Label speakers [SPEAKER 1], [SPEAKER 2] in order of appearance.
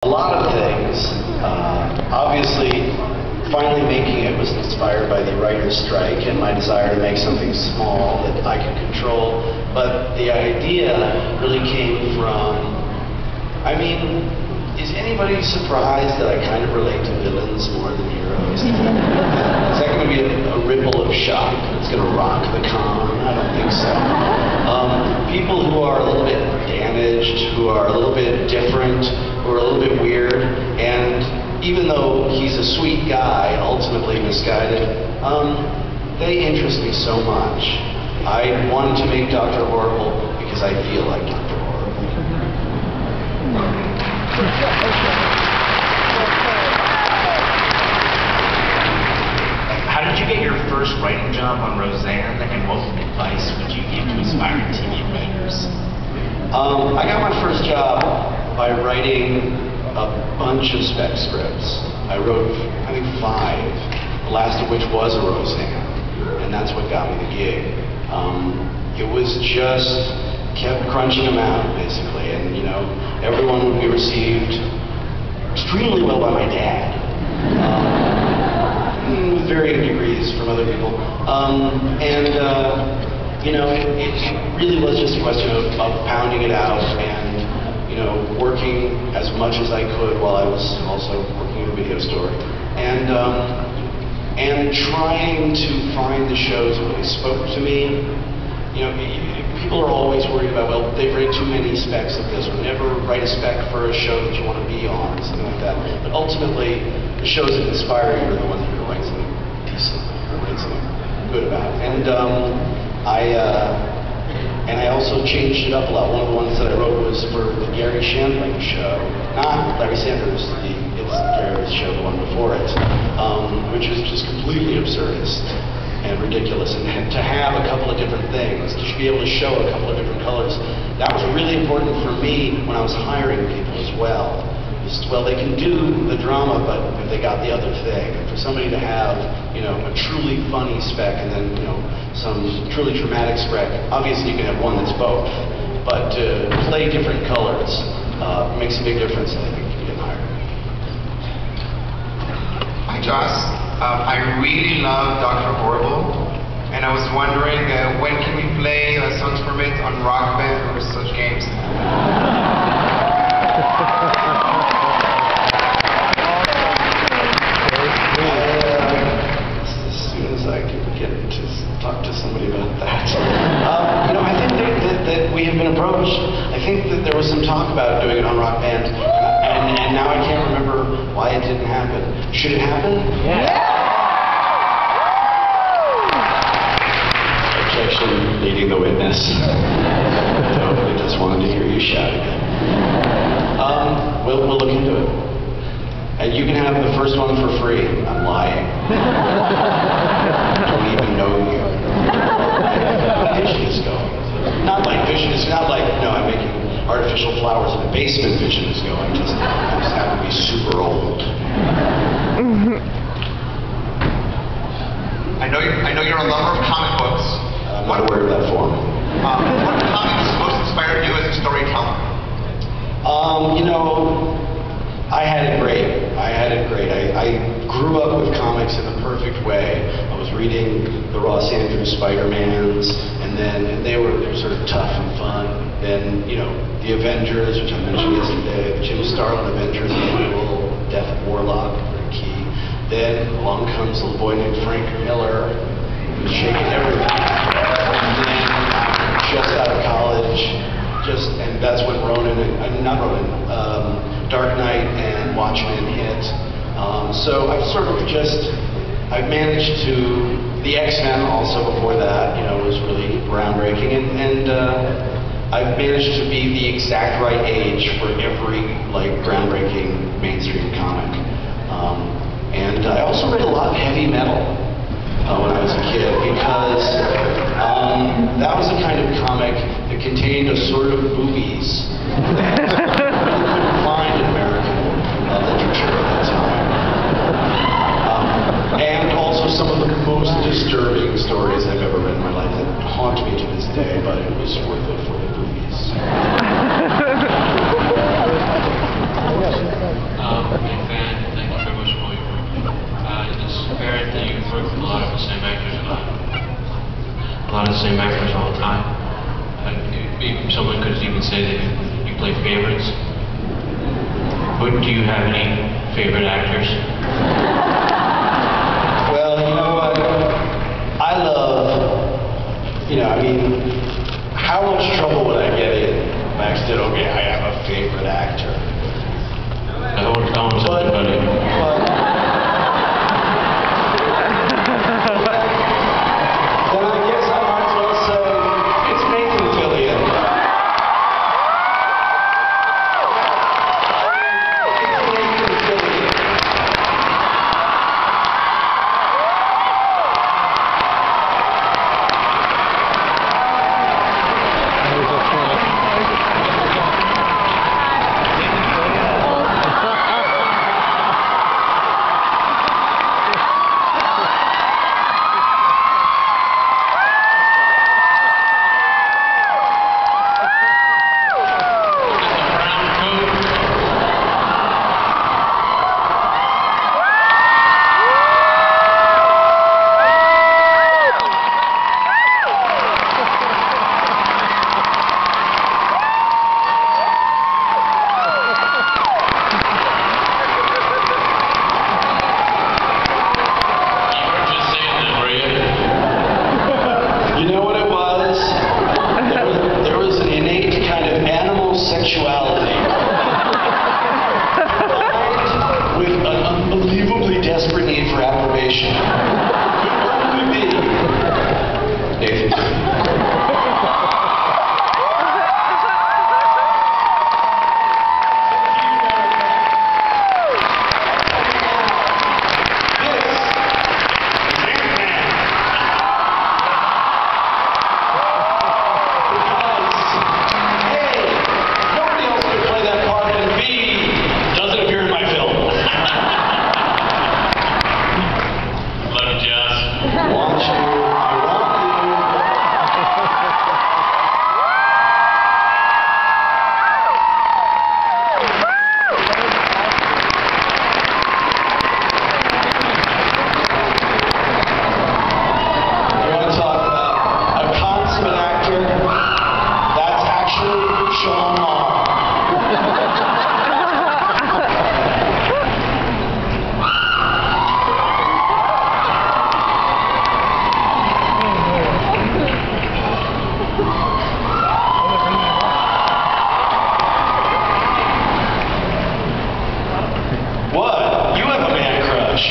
[SPEAKER 1] A lot of things. Obviously, finally making it was inspired by the writer's strike and my desire to make something small that I could control. But the idea really came from, is anybody surprised that I kind of relate to villains more than heroes? Is that going to be a ripple of shock that's going to rock the con? I don't think so. People who are a little bit damaged, who are a little bit different, who are a little bit weird, and even though he's a sweet guy, ultimately misguided, they interest me so much. I wanted to make Dr. Horrible because I feel like Dr. Horrible.
[SPEAKER 2] How did you get your first writing job on Roseanne, and what advice would you give to aspiring TV writers?
[SPEAKER 1] I got my first job by writing a bunch of spec scripts. I wrote, I think, 5, the last of which was a Roseanne, and that's what got me the gig. It was just kept crunching them out, basically, and everyone would be received extremely well by my dad, with varying degrees from other people, it really was just a question of pounding it out and working as much as I could while I was also working in a video store, and trying to find the shows that really spoke to me. People are always worried about, well, they've read too many specs of this, or never write a spec for a show that you want to be on, or something like that. But ultimately, the shows that inspire you are the ones that you're writing something decent, or write something good about. And I also changed it up a lot. One of the ones that I wrote was for the Gary Shandling show, not Larry Sanders, it's Gary's show, the one before it, which was just completely absurdist and ridiculous. And to have a couple of different things, to be able to show a couple of different colors, that was really important for me when I was hiring people as well. Well, they can do the drama, but if they got the other thing, and for somebody to have, a truly funny spec and then, some truly dramatic spec, obviously you can have one that's both, but to play different colors makes a big difference, I think, in getting hired.
[SPEAKER 3] Hi, Joss. I really love Dr. Horrible, and I was wondering when can we play Songs from It on Rock Band or such games?
[SPEAKER 1] Talk to somebody about that. I think that we have been approached. I think that there was some talk about doing it on Rock Band, and now I can't remember why it didn't happen. Should it happen?
[SPEAKER 4] Yeah.
[SPEAKER 1] Objection, leading the witness. Nobody just wanted to hear you shout again. We'll look into it. And you can have the first one for free. I'm lying. I don't even know you. Vision is going. Not like vision is not like I'm making artificial flowers in a basement. Vision is going. I just happen to be super old.
[SPEAKER 3] I know you're a lover of comic books.
[SPEAKER 1] I'm not aware of that form.
[SPEAKER 3] What comics most inspired you as a storyteller?
[SPEAKER 1] I had it great. I grew up with comics in the perfect way. I was reading the Ross Andrews Spider-Mans, and they were sort of tough and fun. Then, the Avengers, which I mentioned yesterday, the Jim Starlin Avengers Annual, Death of Warlock, very key. Then along comes a little boy named Frank Miller, who's shaking everything. And then just out of college, and that's when Dark Knight and Watchmen hit. So I've managed to, the X-Men also before that, was really groundbreaking, and I've managed to be the exact right age for every, groundbreaking mainstream comic. And I also read a lot of heavy metal when I was a kid, because that was the kind of comic that contained a sort of boobies that you couldn't find in American literature at that time. And also some of the most disturbing stories I've ever read in my life that haunt me to this day, but it was worth it for the boobies.
[SPEAKER 4] lot of the same actors all the time. Someone could even say that you play favorites. But do you have any favorite actors?
[SPEAKER 1] Well, you know what? I love, I mean, how much trouble would I get in if I said, okay, I have a favorite actor?
[SPEAKER 4] I won't tell anybody.
[SPEAKER 1] Then I guess I might as well say it's Nathan Fillion. Sexuality with an unbelievably desperate need for approbation. Could only be Nathan. What? You have a man crush.